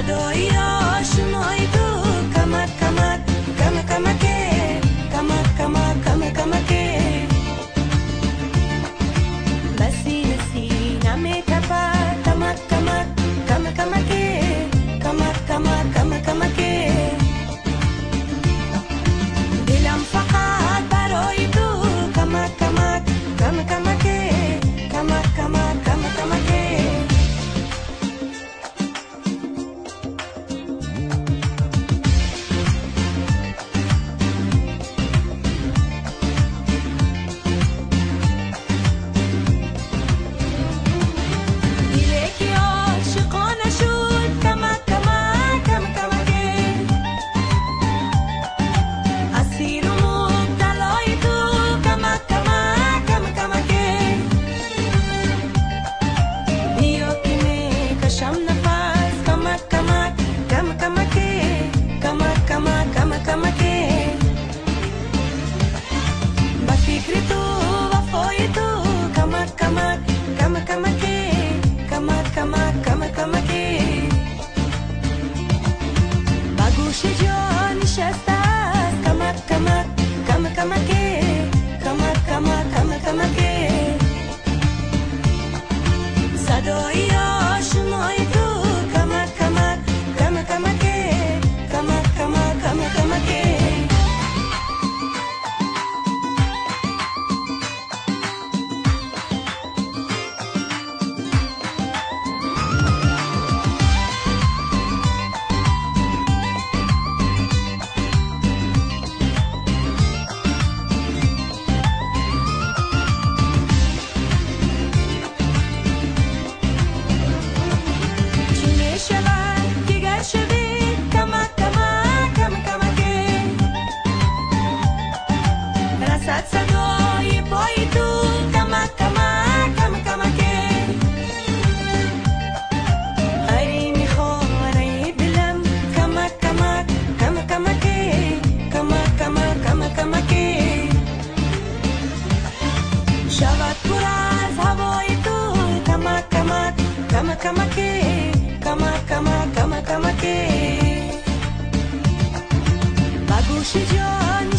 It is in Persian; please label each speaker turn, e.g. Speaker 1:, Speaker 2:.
Speaker 1: صدای آشنای تو کمک کمک کمک کمکه کمک کمک کمک کمکه بسی بسی نمیتپد کمک کمک کمک کمکه کمک کمک کمک کمکه دلم فقط برای تو کمک کمک کمک کمکه کمک کمک کمک کمکه صدای آشنای تو کمک کمک کمک کمکه کمک کمک کمک کمکه صدای پای تو کمک کمک کمک کمکه هری میخوانه دلم کمک کمک کمک کمکه کمک کمک کمک کمکه شود پر از هوای تو کمک کمک کمک کمکه کمک کمک کمک کمکه با گوش جان